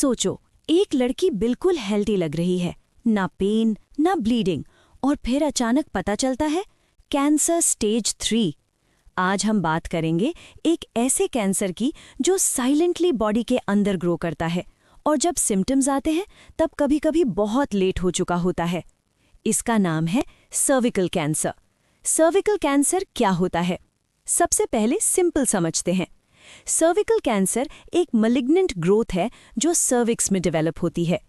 सोचो, एक लड़की बिल्कुल हेल्दी लग रही है, ना पेन ना ब्लीडिंग, और फिर अचानक पता चलता है कैंसर स्टेज 3। आज हम बात करेंगे एक ऐसे कैंसर की जो साइलेंटली बॉडी के अंदर ग्रो करता है और जब सिम्टम्स आते हैं तब कभी-कभी बहुत लेट हो चुका होता है। इसका नाम है सर्विकल कैंसर। सर्विकल कैंसर क्या होता है? सबसे पहले सिंपल समझते हैं। सर्विकल कैंसर एक मलिग्नेंट ग्रोथ है जो सर्विक्स में डेवलप होती है।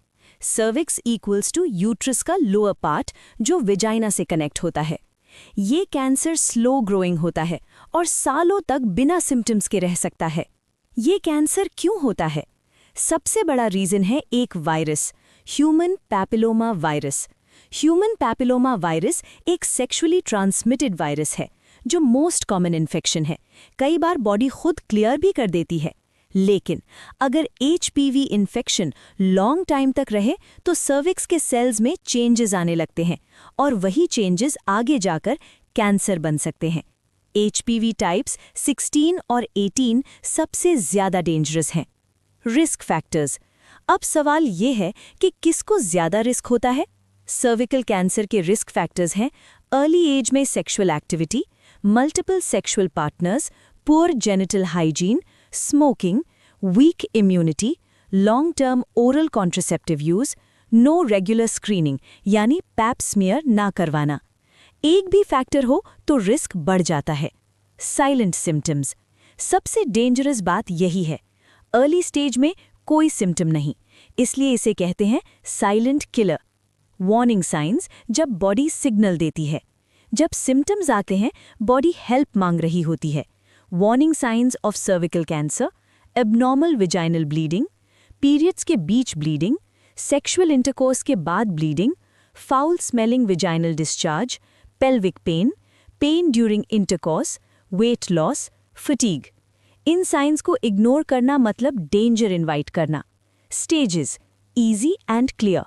सर्विक्स इक्वल्स टू यूट्रस का लोअर पार्ट जो विजाइना से कनेक्ट होता है। ये कैंसर स्लो ग्रोइंग होता है और सालों तक बिना सिम्टम्स के रह सकता है। ये कैंसर क्यों होता है? सबसे बड़ा रीजन है एक virus, human papilloma virus. Human papilloma virus एक सेक्सुअली ट्रांसमिटेड वायरस है जो मोस्ट कॉमन इन्फेक्शन है। कई बार बॉडी खुद क्लियर भी कर देती है, लेकिन अगर HPV इन्फेक्शन लॉन्ग टाइम तक रहे तो सर्विक्स के सेल्स में चेंजेस आने लगते हैं और वही चेंजेस आगे जाकर कैंसर बन सकते हैं। HPV टाइप्स 16 और 18 सबसे ज्यादा डेंजरस हैं। Risk factors. अब सवाल ये है कि किसको ज्यादा रिस्क होता है? सर्विकल कैंसर के रिस्क फैक्टर्स हैं अर्ली एज में sexual activity, multiple sexual partners, poor genital hygiene, smoking, weak immunity, long term oral contraceptive use, no regular screening यानी पैप स्मीयर ना करवाना। एक भी फैक्टर हो तो रिस्क बढ़ जाता है। Silent symptoms. सबसे डेंजरस बात यही है, अर्ली स्टेज में कोई सिम्टम नहीं, इसलिए इसे कहते हैं साइलेंट किलर। वार्निंग साइंस, जब बॉडी सिग्नल देती है। जब सिम्टम्स आते हैं बॉडी हेल्प मांग रही होती है। Warning science of cervical cancer: abnormal vaginal bleeding, periods के बीच ब्लीडिंग, सेक्सुअल इंटरकोर्स के बाद bleeding, foul smelling vaginal discharge, pelvic pain, pen during intercourse, weight loss, fatigue. In science को इग्नोर करना मतलब डेंजर इनवाइट करना। Stages: easy and clear.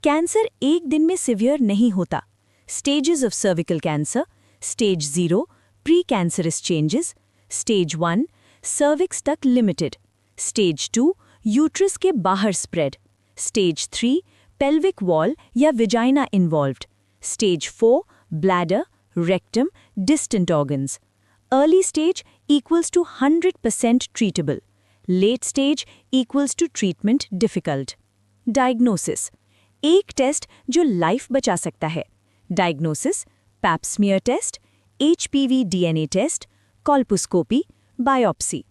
Cancer एक दिन में सिवियर नहीं होता। Stages of cervical cancer: stage 0 pre cancerous changes, stage 1 cervix तक लिमिटेड, स्टेज 2 यूट्रस के बाहर स्प्रेड, स्टेज 3 पेल्विक वॉल या vagina involved, stage 4 bladder, rectum, distant organs. Early stage equals to 100% treatable. Late stage equals to treatment difficult. Diagnosis: एक test जो life बचा सकता है। Diagnosis: pap smear test, HPV DNA test, colposcopy, biopsy.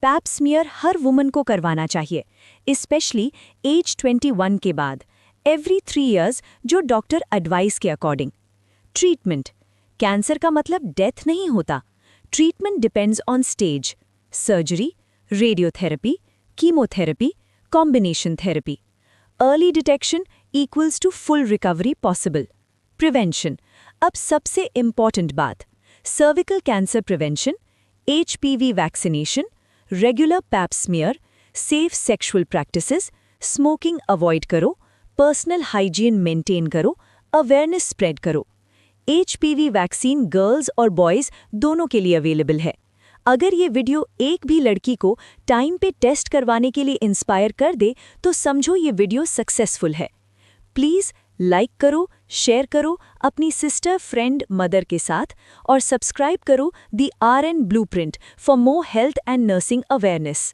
Pap smear हर woman को करवाना चाहिए, specially age 21 के बाद, एवरी 3 years जो डॉक्टर एडवाइस के अकॉर्डिंग। ट्रीटमेंट: कैंसर का मतलब डेथ नहीं होता। Treatment depends on stage: surgery, radiotherapy, chemotherapy, combination therapy. Early detection equals to full recovery possible. Prevention: अब सबसे important बात, cervical cancer prevention, HPV vaccination, regular pap smear, safe sexual practices, smoking avoid करो, personal hygiene maintain करो, awareness spread करो। HPV vaccine girls और boys दोनों के लिए अवेलेबल है। अगर ये वीडियो एक भी लड़की को टाइम पे टेस्ट करवाने के लिए इंस्पायर कर दे तो समझो ये वीडियो सक्सेसफुल है। प्लीज़ लाइक करो, शेयर करो अपनी सिस्टर, फ्रेंड, मदर के साथ और सब्सक्राइब करो the RN blueprint for more health and nursing awareness.